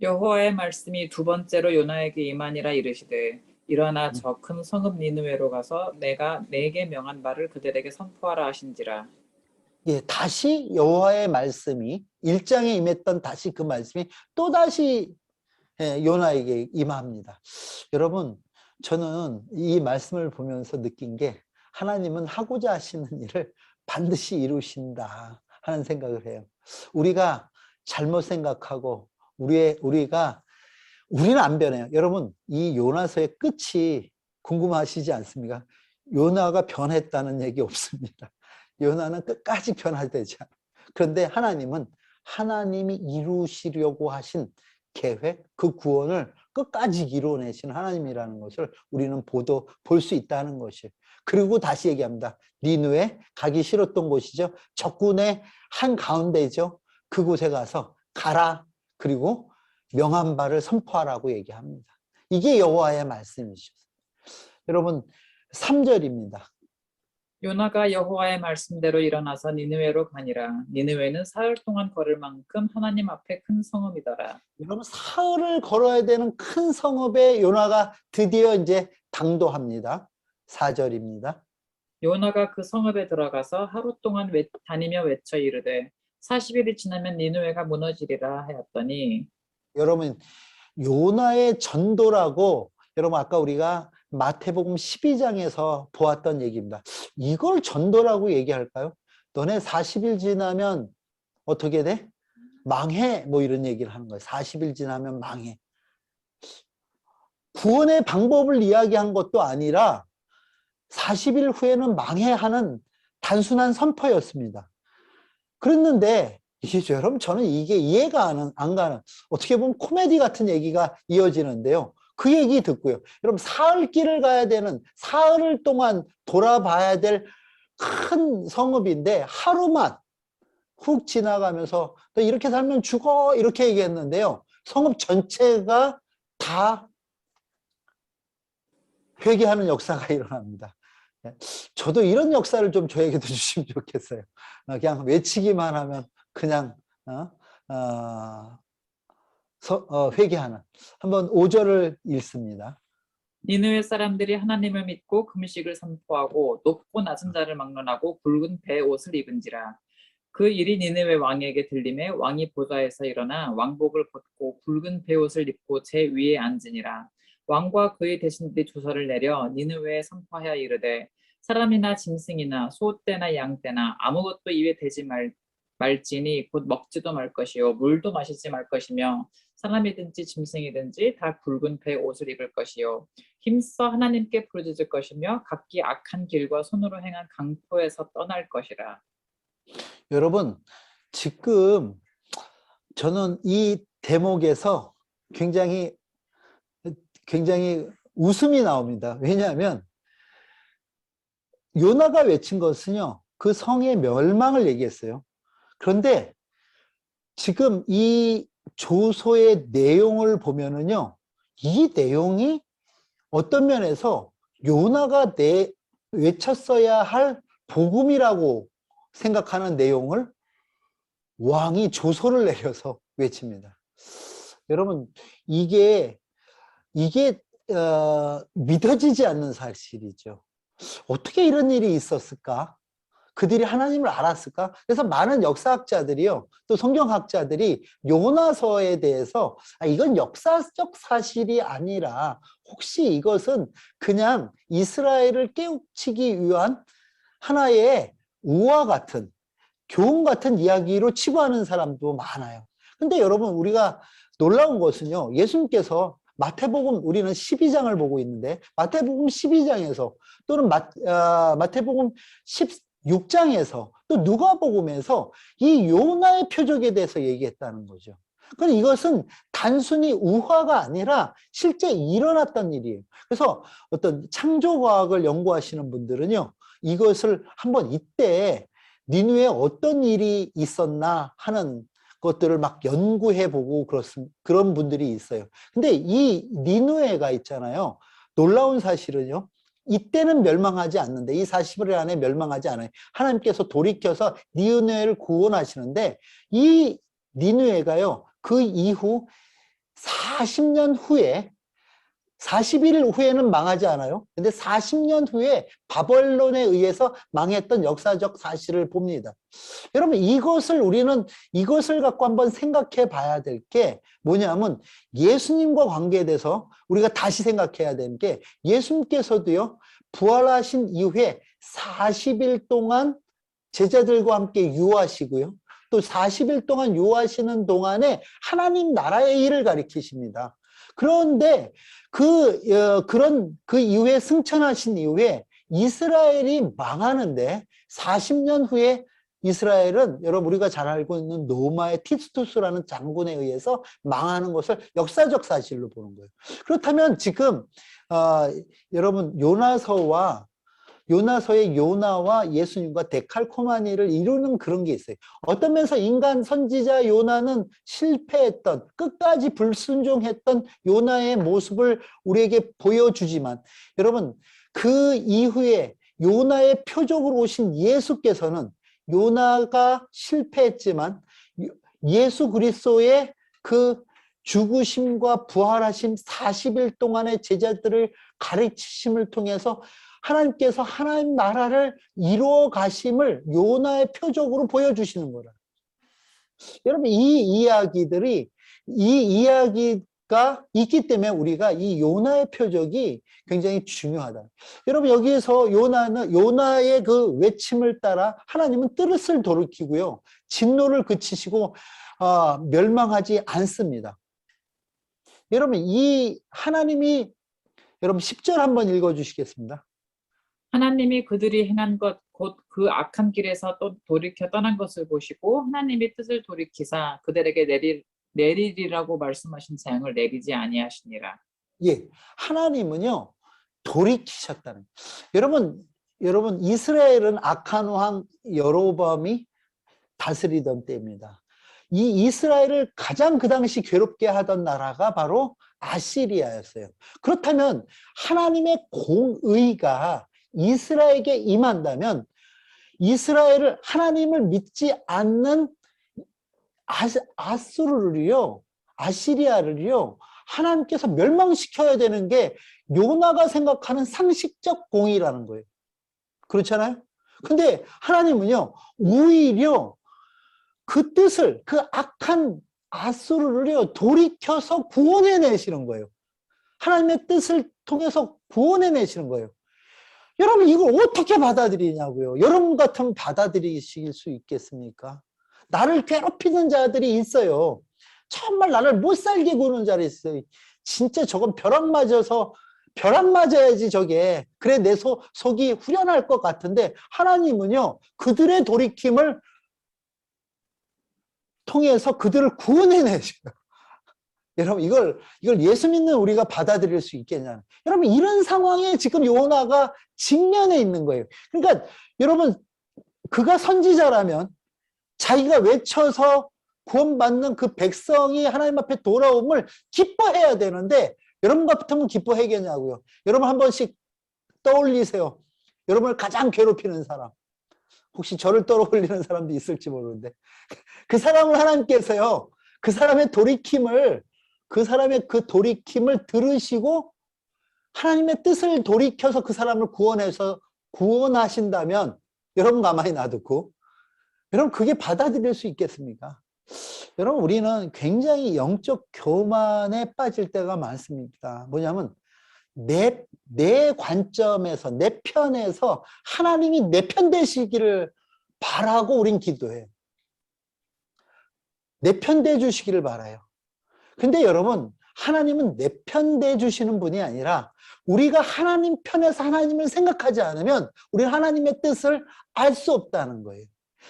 여호와의 말씀이 두 번째로 요나에게 임하니라 이르시되 일어나 저 큰 성읍 니느웨로 가서 내가 내게 명한 말을 그들에게 선포하라 하신지라. 예, 다시 여호와의 말씀이 1장에 임했던 다시 그 말씀이 또다시 요나에게 임합니다. 여러분, 저는 이 말씀을 보면서 느낀 게 하나님은 하고자 하시는 일을 반드시 이루신다 하는 생각을 해요. 우리가 잘못 생각하고 우리는 안 변해요. 여러분, 이 요나서의 끝이 궁금하시지 않습니까? 요나가 변했다는 얘기 없습니다. 요나는 끝까지 변화되지 않아요. 그런데 하나님은 하나님이 이루시려고 하신 계획, 그 구원을 끝까지 이루어내신 하나님이라는 것을 우리는 볼 수 있다는 것이에요. 그리고 다시 얘기합니다. 니느웨 가기 싫었던 곳이죠. 적군의 한 가운데죠. 그곳에 가서 가라. 그리고 명한 바를 선포하라고 얘기합니다. 이게 여호와의 말씀이죠. 여러분 3절입니다. 요나가 여호와의 말씀대로 일어나서 니느웨로 가니라. 니느웨는 사흘 동안 걸을 만큼 하나님 앞에 큰 성읍이더라. 여러분 사흘을 걸어야 되는 큰 성읍에 요나가 드디어 이제 당도합니다. 4절입니다. 요나가 그 성읍에 들어가서 하루 동안 다니며 외쳐 이르되 40일이 지나면 니느웨가 무너지리라 하였더니. 여러분 요나의 전도라고 여러분 아까 우리가 마태복음 12장에서 보았던 얘기입니다. 이걸 전도라고 얘기할까요? 너네 40일 지나면 어떻게 돼? 망해. 뭐 이런 얘기를 하는 거예요. 40일 지나면 망해. 구원의 방법을 이야기한 것도 아니라 40일 후에는 망해 하는 단순한 선포였습니다. 그랬는데 여러분 저는 이게 이해가 안 가는 어떻게 보면 코미디 같은 얘기가 이어지는데요. 그 얘기 듣고요. 여러분 사흘 길을 가야 되는 사흘 동안 돌아봐야 될 큰 성읍인데 하루만 훅 지나가면서 너 이렇게 살면 죽어 이렇게 얘기했는데요. 성읍 전체가 다 회개하는 역사가 일어납니다. 저도 이런 역사를 좀 저에게도 주시면 좋겠어요. 그냥 외치기만 하면 그냥 회개하는. 한번 5절을 읽습니다. 니느웨 사람들이 하나님을 믿고 금식을 선포하고 높고 낮은 자를 막론하고 굵은 배 옷을 입은지라. 그 일이 니느웨 왕에게 들림에 왕이 보좌에서 일어나 왕복을 벗고 굵은 배 옷을 입고 제 위에 앉으니라. 왕과 그의 대신들이 조서를 내려 니느웨에 선포하여 이르되 사람이나 짐승이나 소떼나 양떼나 아무것도 입에 대지 말지니 곧 먹지도 말 것이요 물도 마시지 말 것이며 사람이든지 짐승이든지 다 굵은 배 옷을 입을 것이요 힘써 하나님께 부르짖을 것이며 각기 악한 길과 손으로 행한 강포에서 떠날 것이라. 여러분 지금 저는 이 대목에서 굉장히 웃음이 나옵니다. 왜냐하면 요나가 외친 것은요 그 성의 멸망을 얘기했어요. 그런데 지금 이 조서의 내용을 보면은요, 이 내용이 어떤 면에서 요나가 외쳤어야 할 복음이라고 생각하는 내용을 왕이 조서를 내려서 외칩니다. 여러분, 이게 믿어지지 않는 사실이죠. 어떻게 이런 일이 있었을까? 그들이 하나님을 알았을까? 그래서 많은 역사학자들이요, 또 성경학자들이 요나서에 대해서 이건 역사적 사실이 아니라 혹시 이것은 그냥 이스라엘을 깨우치기 위한 하나의 우화 같은, 교훈 같은 이야기로 치부하는 사람도 많아요. 근데 여러분, 우리가 놀라운 것은요, 예수님께서 마태복음 우리는 12장을 보고 있는데 마태복음 12장에서 또는 마태복음 16장에서 또 누가복음에서 이 요나의 표적에 대해서 얘기했다는 거죠. 그럼 이것은 단순히 우화가 아니라 실제 일어났던 일이에요. 그래서 어떤 창조과학을 연구하시는 분들은요, 이것을 한번 이때 니느웨에 어떤 일이 있었나 하는 것들을 막 연구해보고 그런 분들이 있어요. 근데 이 니느웨가 있잖아요. 놀라운 사실은요, 이때는 멸망하지 않는데, 이 40일 안에 멸망하지 않아요. 하나님께서 돌이켜서 니느웨를 구원하시는데, 이 니느웨가요, 그 이후 40년 후에 41일 후에는 망하지 않아요. 근데 40년 후에 바벨론에 의해서 망했던 역사적 사실을 봅니다. 여러분, 이것을 갖고 한번 생각해 봐야 될 게 뭐냐면, 예수님과 관계에 대해서 우리가 다시 생각해야 되는 게, 예수님께서도요, 부활하신 이후에 40일 동안 제자들과 함께 유하시고요, 또 40일 동안 유하시는 동안에 하나님 나라의 일을 가리키십니다. 그런데 그 이후에 승천하신 이후에 이스라엘이 망하는데, 40년 후에 이스라엘은 여러분 우리가 잘 알고 있는 로마의 티투스라는 장군에 의해서 망하는 것을 역사적 사실로 보는 거예요. 그렇다면 지금 여러분 요나서의 요나와 예수님과 데칼코마니를 이루는 그런 게 있어요. 어떤 면에서 인간 선지자 요나는 실패했던, 끝까지 불순종했던 요나의 모습을 우리에게 보여주지만, 여러분 그 이후에 요나의 표적으로 오신 예수께서는 요나가 실패했지만 예수 그리스도의 그 죽으심과 부활하심 40일 동안의 제자들을 가르치심을 통해서 하나님께서 하나님 나라를 이루어 가심을 요나의 표적으로 보여주시는 거라. 여러분, 이 이야기가 있기 때문에 우리가 이 요나의 표적이 굉장히 중요하다. 여러분, 여기에서 요나의 그 외침을 따라 하나님은 뜻을 돌이키고요, 진노를 그치시고 멸망하지 않습니다. 여러분, 여러분 10절 한번 읽어주시겠습니다. 하나님이 그들이 행한 것 곧 그 악한 길에서 또 돌이켜 떠난 것을 보시고 하나님의 뜻을 돌이키사 그들에게 내리리라고 말씀하신 재앙을 내리지 아니하시니라. 예, 하나님은요 돌이키셨다는. 여러분 이스라엘은 악한 왕 여로보암이 다스리던 때입니다. 이 이스라엘을 가장 그 당시 괴롭게 하던 나라가 바로 아시리아였어요. 그렇다면 하나님의 공의가 이스라엘에게 임한다면, 이스라엘을, 하나님을 믿지 않는 아시리아를요 하나님께서 멸망시켜야 되는 게 요나가 생각하는 상식적 공의라는 거예요. 그렇잖아요? 근데 하나님은요 오히려 그 뜻을, 그 악한 아수르를요 돌이켜서 구원해내시는 거예요. 하나님의 뜻을 통해서 구원해내시는 거예요. 여러분, 이걸 어떻게 받아들이냐고요. 여러분 같으면 받아들이실 수 있겠습니까? 나를 괴롭히는 자들이 있어요. 정말 나를 못 살게 구는 자들이 있어요. 진짜 저건 벼락 맞아야지 저게. 그래 내 속이 후련할 것 같은데, 하나님은요 그들의 돌이킴을 통해서 그들을 구원해내셔요. 여러분, 이걸 예수 믿는 우리가 받아들일 수 있겠냐. 여러분, 이런 상황에 지금 요나가 직면해 있는 거예요. 그러니까 여러분, 그가 선지자라면 자기가 외쳐서 구원받는 그 백성이 하나님 앞에 돌아옴을 기뻐해야 되는데, 여러분 같으면 기뻐하겠냐고요. 여러분 한 번씩 떠올리세요. 여러분을 가장 괴롭히는 사람. 혹시 저를 떠올리는 사람도 있을지 모르는데, 그 사람을 하나님께서요 그 사람의 그 돌이킴을 들으시고 하나님의 뜻을 돌이켜서 그 사람을 구원하신다면, 여러분 가만히 놔두고 여러분 그게 받아들일 수 있겠습니까? 여러분, 우리는 굉장히 영적 교만에 빠질 때가 많습니다. 뭐냐면 내 관점에서, 내 편에서 하나님이 내 편 되시기를 바라고 우린 기도해요. 내 편 돼 주시기를 바라요. 근데 여러분, 하나님은 내 편 돼 주시는 분이 아니라, 우리가 하나님 편에서 하나님을 생각하지 않으면 우리는 하나님의 뜻을 알 수 없다는 거예요.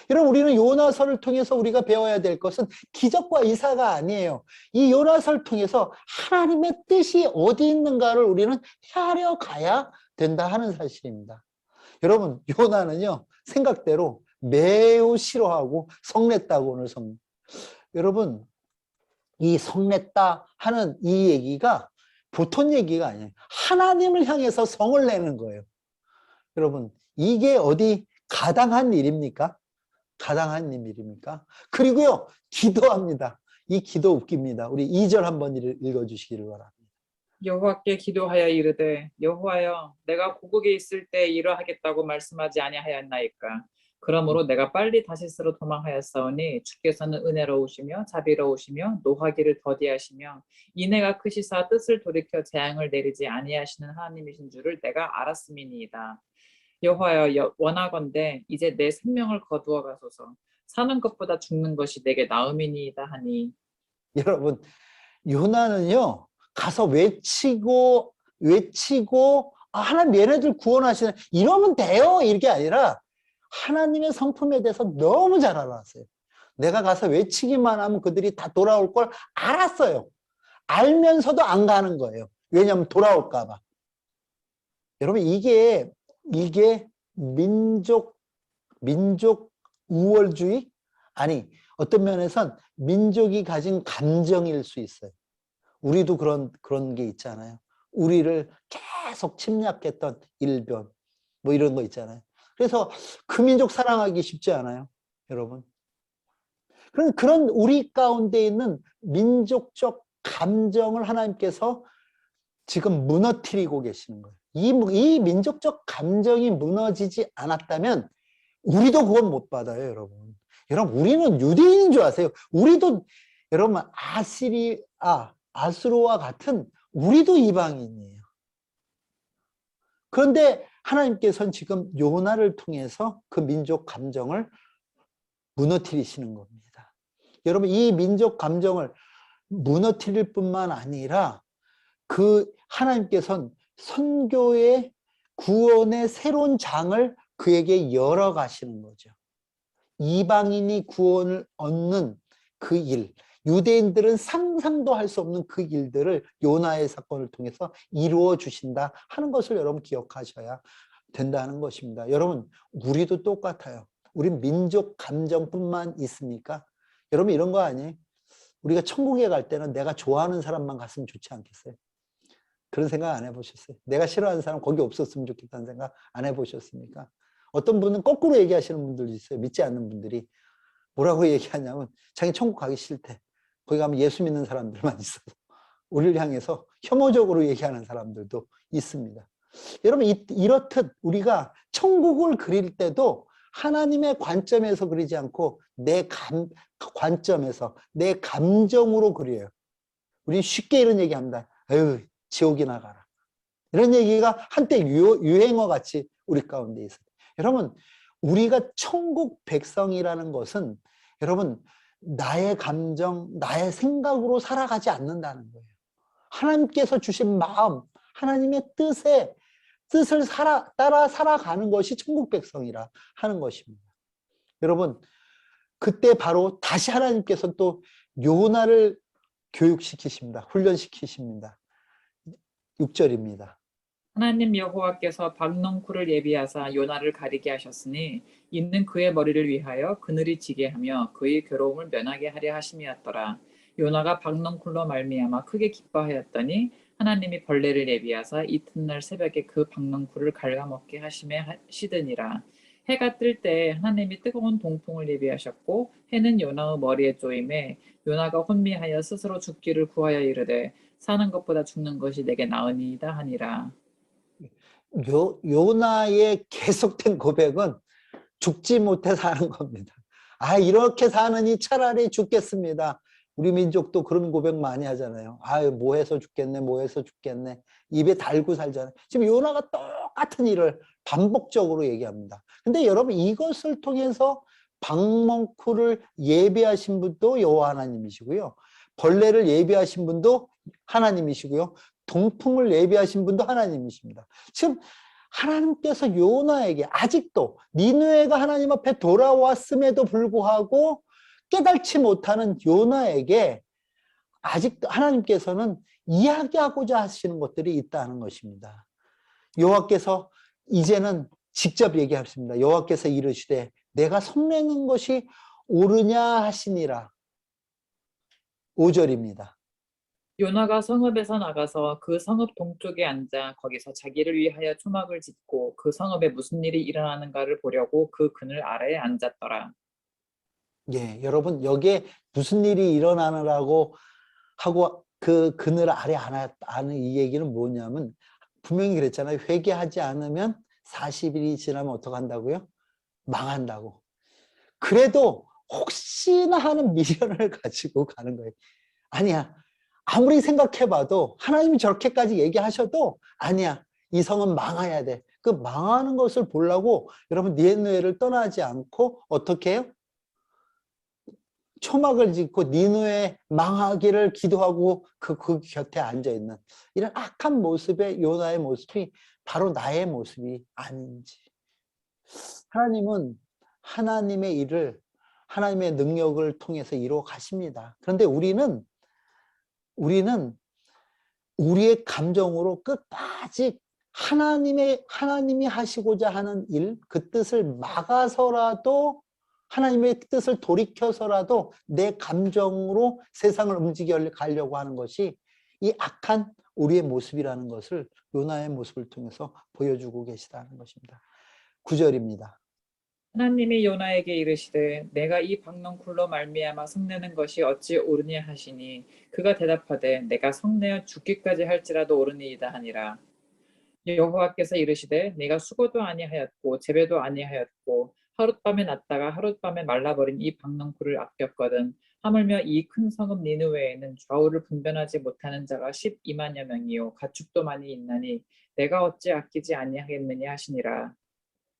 여러분, 우리는 요나서를 통해서 우리가 배워야 될 것은 기적과 이사가 아니에요. 이 요나서를 통해서 하나님의 뜻이 어디 있는가를 우리는 헤아려 가야 된다 하는 사실입니다. 여러분, 요나는요 생각대로 매우 싫어하고 성냈다고 오늘 여러분, 이 성냈다 하는 이 얘기가 보통 얘기가 아니에요. 하나님을 향해서 성을 내는 거예요. 여러분, 이게 어디 가당한 일입니까? 가당한 일입니까? 그리고요, 기도합니다. 이 기도 웃깁니다. 우리 2절 한번 읽어주시기를 바랍니다. 여호와께 기도하여 이르되 여호와여 내가 고국에 있을 때 이러하겠다고 말씀하지 아니하였나이까. 그러므로 내가 빨리 다시스로 도망하였사오니 주께서는 은혜로우시며 자비로우시며 노하기를 더디하시며 인애가 크시사 뜻을 돌이켜 재앙을 내리지 아니하시는 하나님이신 줄을 내가 알았음이니이다. 여호와여 원하건대 이제 내 생명을 거두어 가소서. 사는 것보다 죽는 것이 내게 나음이니이다 하니. 여러분, 요나는요, 가서 외치고 하나님 얘네들 구원하시네 이러면 돼요 이게 아니라 하나님의 성품에 대해서 너무 잘 알았어요. 내가 가서 외치기만 하면 그들이 다 돌아올 걸 알았어요. 알면서도 안 가는 거예요. 왜냐하면 돌아올까 봐. 여러분, 이게 민족 우월주의? 아니, 어떤 면에선 민족이 가진 감정일 수 있어요. 우리도 그런 게 있잖아요. 우리를 계속 침략했던 일본, 뭐 이런 거 있잖아요. 그래서 그 민족 사랑하기 쉽지 않아요, 여러분. 그런 우리 가운데 있는 민족적 감정을 하나님께서 지금 무너뜨리고 계시는 거예요. 이 민족적 감정이 무너지지 않았다면 우리도 구원 못 받아요, 여러분. 여러분, 우리는 유대인인 줄 아세요? 우리도, 여러분, 아수르와 같은 우리도 이방인이에요. 그런데 하나님께서는 지금 요나를 통해서 그 민족 감정을 무너뜨리시는 겁니다. 여러분, 이 민족 감정을 무너뜨릴 뿐만 아니라 그 하나님께서는 선교의 구원의 새로운 장을 그에게 열어가시는 거죠. 이방인이 구원을 얻는 그 일, 유대인들은 상상도 할 수 없는 그 일들을 요나의 사건을 통해서 이루어 주신다 하는 것을 여러분 기억하셔야 된다는 것입니다. 여러분, 우리도 똑같아요. 우리 민족 감정뿐만 있습니까? 여러분, 이런 거 아니에요? 우리가 천국에 갈 때는 내가 좋아하는 사람만 갔으면 좋지 않겠어요? 그런 생각 안 해보셨어요? 내가 싫어하는 사람 거기 없었으면 좋겠다는 생각 안 해보셨습니까? 어떤 분은 거꾸로 얘기하시는 분들도 있어요. 믿지 않는 분들이. 뭐라고 얘기하냐면 자기 천국 가기 싫대. 거기 가면 예수 믿는 사람들만 있어서 우리를 향해서 혐오적으로 얘기하는 사람들도 있습니다. 여러분, 이렇듯 우리가 천국을 그릴 때도 하나님의 관점에서 그리지 않고 내 관점에서 내 감정으로 그려요. 우리 쉽게 이런 얘기합니다. 에휴, 지옥이나 가라. 이런 얘기가 한때 유행어 같이 우리 가운데 있어요. 여러분, 우리가 천국 백성이라는 것은 여러분, 나의 감정, 나의 생각으로 살아가지 않는다는 거예요. 하나님께서 주신 마음, 하나님의 뜻을 따라 살아가는 것이 천국 백성이라 하는 것입니다. 여러분, 그때 바로 다시 하나님께서 또 요나를 교육시키십니다. 훈련시키십니다. 6절입니다. 하나님 여호와께서 박넝쿨을 예비하사 요나를 가리게 하셨으니 이는 그의 머리를 위하여 그늘이 지게 하며 그의 괴로움을 면하게 하려 하심이었더라. 요나가 박넝쿨로 말미암아 크게 기뻐하였더니 하나님이 벌레를 예비하사 이튿날 새벽에 그 박넝쿨을 갉아먹게 하시더니라. 해가 뜰 때 하나님이 뜨거운 동풍을 예비하셨고 해는 요나의 머리에 쪼임에 요나가 혼미하여 스스로 죽기를 구하여 이르되 사는 것보다 죽는 것이 내게 나으니이다 하니라. 요나의 계속된 고백은 죽지 못해 사는 겁니다. 아, 이렇게 사느니 차라리 죽겠습니다. 우리 민족도 그런 고백 많이 하잖아요. 아, 뭐 해서 죽겠네, 뭐 해서 죽겠네. 입에 달고 살잖아요. 지금 요나가 똑같은 일을 반복적으로 얘기합니다. 근데 여러분, 이것을 통해서 박넝쿨을 예비하신 분도 여호와 하나님이시고요. 벌레를 예비하신 분도 하나님이시고요. 동풍을 예비하신 분도 하나님이십니다. 지금 하나님께서 요나에게 아직도 니느웨가 하나님 앞에 돌아왔음에도 불구하고 깨닫지 못하는 요나에게 아직도 하나님께서는 이야기하고자 하시는 것들이 있다는 것입니다. 여호와께서 이제는 직접 얘기하십니다. 여호와께서 이르시되 내가 성내는 것이 옳으냐 하시니라. 5절입니다. 요나가 성읍에서 나가서 그 성읍 동쪽에 앉아 거기서 자기를 위하여 초막을 짓고 그 성읍에 무슨 일이 일어나는가를 보려고 그 그늘 아래에 앉았더라. 예, 여러분 여기에 무슨 일이 일어나느라고 하고 그 그늘 아래 안 하는 이 얘기는 뭐냐면 분명히 그랬잖아요. 회개하지 않으면 40일이 지나면 어떡한다고요? 망한다고. 그래도 혹시나 하는 미련을 가지고 가는 거예요. 아니야. 아무리 생각해봐도 하나님이 저렇게까지 얘기하셔도 아니야. 이 성은 망해야 돼. 그 망하는 것을 보려고 여러분 니느웨를 떠나지 않고 어떻게 해요? 초막을 짓고 니느웨 망하기를 기도하고 그 곁에 앉아있는 이런 악한 모습의 요나의 모습이 바로 나의 모습이 아닌지. 하나님은 하나님의 일을 하나님의 능력을 통해서 이루어 가십니다. 그런데 우리는 우리의 감정으로 끝까지 하나님이 하시고자 하는 일, 그 뜻을 막아서라도 하나님의 뜻을 돌이켜서라도 내 감정으로 세상을 움직여 가려고 하는 것이 이 악한 우리의 모습이라는 것을 요나의 모습을 통해서 보여주고 계시다는 것입니다. 9절입니다. 하나님이 요나에게 이르시되 내가 이 박넝쿨로 말미암아 성내는 것이 어찌 옳으냐 하시니 그가 대답하되 내가 성내어 죽기까지 할지라도 옳으니이다 하니라. 여호와께서 이르시되 네가 수고도 아니하였고 재배도 아니하였고 하룻밤에 났다가 하룻밤에 말라버린 이 박넝쿨을 아꼈거든. 하물며 이 큰 성읍 니느웨에는 좌우를 분별하지 못하는 자가 12만여 명이요 가축도 많이 있나니 내가 어찌 아끼지 아니하겠느냐 하시니라.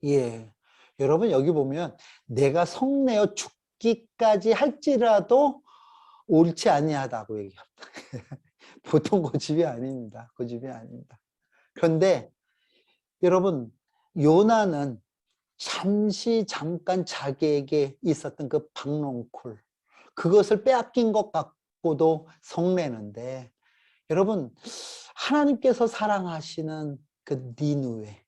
예. 여러분 여기 보면 내가 성내어 죽기까지 할지라도 옳지 아니하다고 얘기합니다. 보통 고집이 아닙니다. 고집이 아닙니다. 그런데 여러분 요나는 잠깐 자기에게 있었던 그 박농쿨 그것을 빼앗긴 것 같고도 성내는데 여러분 하나님께서 사랑하시는 그 니느웨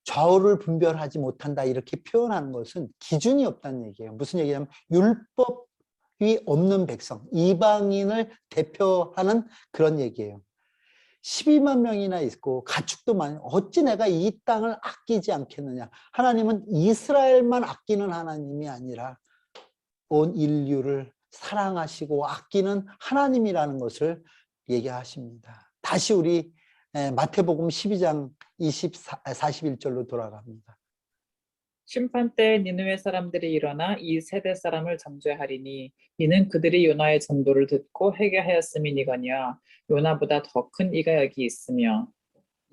좌우를 분별하지 못한다 이렇게 표현하는 것은 기준이 없다는 얘기예요. 무슨 얘기냐면 율법이 없는 백성, 이방인을 대표하는 그런 얘기예요. 12만 명이나 있고 가축도 많이 어찌 내가 이 땅을 아끼지 않겠느냐. 하나님은 이스라엘만 아끼는 하나님이 아니라 온 인류를 사랑하시고 아끼는 하나님이라는 것을 얘기하십니다. 다시 우리 마태복음 12장 41절로 돌아갑니다. 심판 때 니느웨 사람들이 일어나 이 세대 사람을 정죄하리니 이는 그들이 요나의 전도를 듣고 회개하였음이니거니와 요나보다 더 큰 이가 여기 있으며.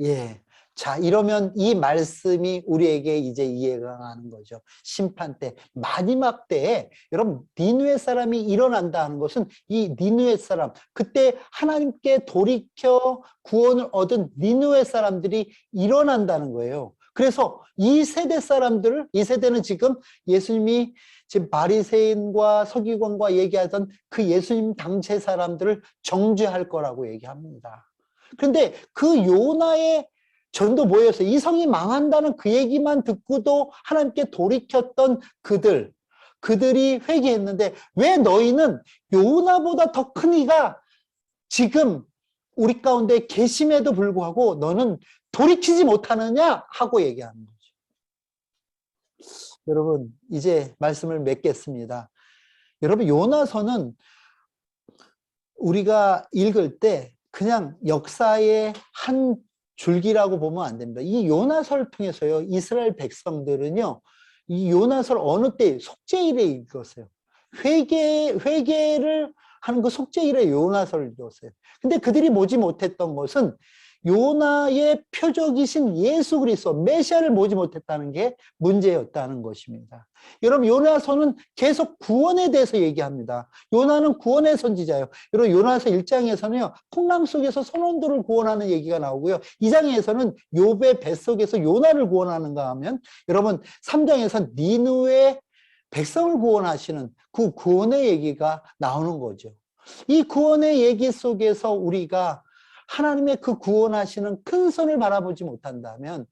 예. 자, 이러면 이 말씀이 우리에게 이제 이해가 가는 거죠. 심판 때, 마지막 때에 여러분 니느웨 사람이 일어난다 하는 것은 이 니느웨 사람, 그때 하나님께 돌이켜 구원을 얻은 니느웨 사람들이 일어난다는 거예요. 그래서 이 세대 사람들을, 이 세대는 지금 예수님이 지금 바리새인과 서기관과 얘기하던 그 예수님 당시 사람들을 정죄할 거라고 얘기합니다. 그런데 그 요나의 전도 뭐였어요? 이 성이 망한다는 그 얘기만 듣고도 하나님께 돌이켰던 그들이 회개했는데 왜 너희는 요나보다 더 큰 이가 지금 우리 가운데 계심에도 불구하고 너는 돌이키지 못하느냐 하고 얘기하는 거죠. 여러분 이제 말씀을 맺겠습니다. 여러분 요나서는 우리가 읽을 때 그냥 역사의 한 줄기라고 보면 안 됩니다. 이 요나서를 통해서요 이스라엘 백성들은요 이 요나서를 어느 때 속죄일에 읽었어요. 회개를 하는 그 속죄일에 요나서를 읽었어요. 근데 그들이 보지 못했던 것은 요나의 표적이신 예수 그리스도 메시아를 보지 못했다는 게 문제였다는 것입니다. 여러분 요나서는 계속 구원에 대해서 얘기합니다. 요나는 구원의 선지자예요. 여러분 요나서 1장에서는요 풍랑 속에서 선원들을 구원하는 얘기가 나오고요 2장에서는 욥의 뱃속에서 요나를 구원하는가 하면 여러분 3장에서 니느웨 백성을 구원하시는 그 구원의 얘기가 나오는 거죠. 이 구원의 얘기 속에서 우리가 하나님의 그 구원하시는 큰 손을 바라보지 못한다면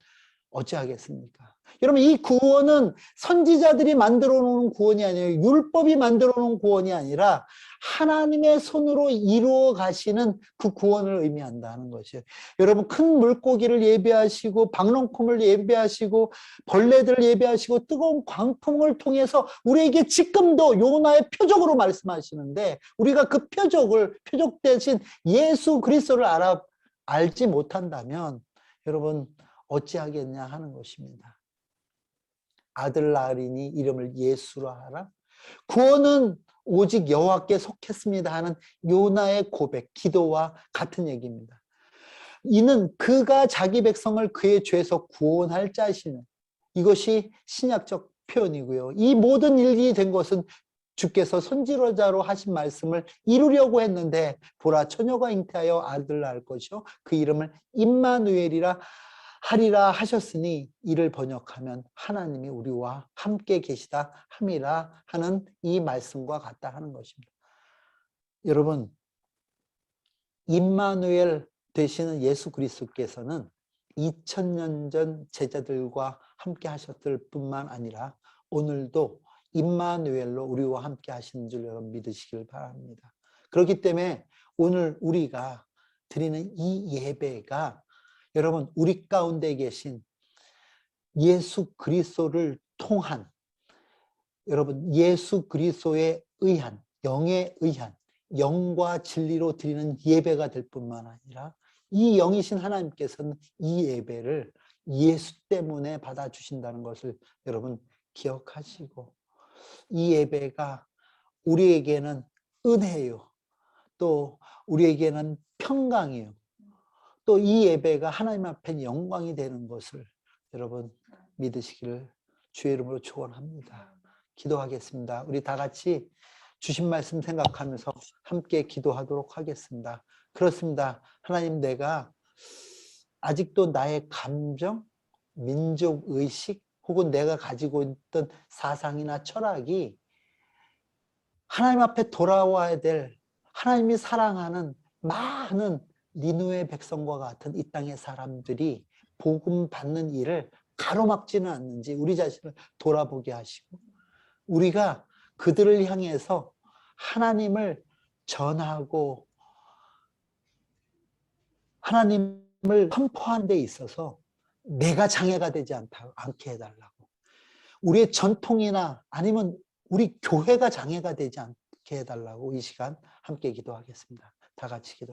어찌하겠습니까? 여러분 이 구원은 선지자들이 만들어 놓은 구원이 아니에요. 율법이 만들어 놓은 구원이 아니라 하나님의 손으로 이루어 가시는 그 구원을 의미한다는 것이에요. 여러분, 큰 물고기를 예배하시고 박농콩을 예배하시고 벌레들을 예배하시고 뜨거운 광풍을 통해서 우리에게 지금도 요나의 표적으로 말씀하시는데, 우리가 그 표적 대신 예수 그리스도를 알지 못한다면 여러분 어찌하겠냐 하는 것입니다. 아들 낳으리니 이름을 예수로 하라. 구원은 오직 여호와께 속했습니다 하는 요나의 고백, 기도와 같은 얘기입니다. 이는 그가 자기 백성을 그의 죄에서 구원할 자시는, 이것이 신약적 표현이고요. 이 모든 일이 된 것은 주께서 선지자로 하신 말씀을 이루려고 했는데, 보라 처녀가 잉태하여 아들을 낳을 것이요 그 이름을 임마누엘이라 하리라 하셨으니, 이를 번역하면 하나님이 우리와 함께 계시다 함이라 하는 이 말씀과 같다 하는 것입니다. 여러분, 임마누엘 되시는 예수 그리스도께서는 2000년 전 제자들과 함께 하셨을 뿐만 아니라 오늘도 임마누엘로 우리와 함께 하시는 줄 여러분 믿으시길 바랍니다. 그렇기 때문에 오늘 우리가 드리는 이 예배가 여러분 우리 가운데 계신 예수 그리스도를 통한, 여러분 예수 그리스도에 의한, 영에 의한, 영과 진리로 드리는 예배가 될 뿐만 아니라 이 영이신 하나님께서는 이 예배를 예수 때문에 받아주신다는 것을 여러분 기억하시고, 이 예배가 우리에게는 은혜요, 또 우리에게는 평강이요, 또 이 예배가 하나님 앞에 영광이 되는 것을 여러분 믿으시기를 주의 이름으로 축원합니다. 기도하겠습니다. 우리 다 같이 주신 말씀 생각하면서 함께 기도하도록 하겠습니다. 그렇습니다. 하나님, 내가 아직도 나의 감정, 민족 의식 혹은 내가 가지고 있던 사상이나 철학이 하나님 앞에 돌아와야 될 하나님이 사랑하는 많은 니느웨 백성과 같은 이 땅의 사람들이 복음 받는 일을 가로막지는 않는지 우리 자신을 돌아보게 하시고, 우리가 그들을 향해서 하나님을 전하고 하나님을 선포하는 데 있어서 내가 장애가 되지 않게 해달라고, 우리의 전통이나 아니면 우리 교회가 장애가 되지 않게 해달라고 이 시간 함께 기도하겠습니다. 다 같이 기도.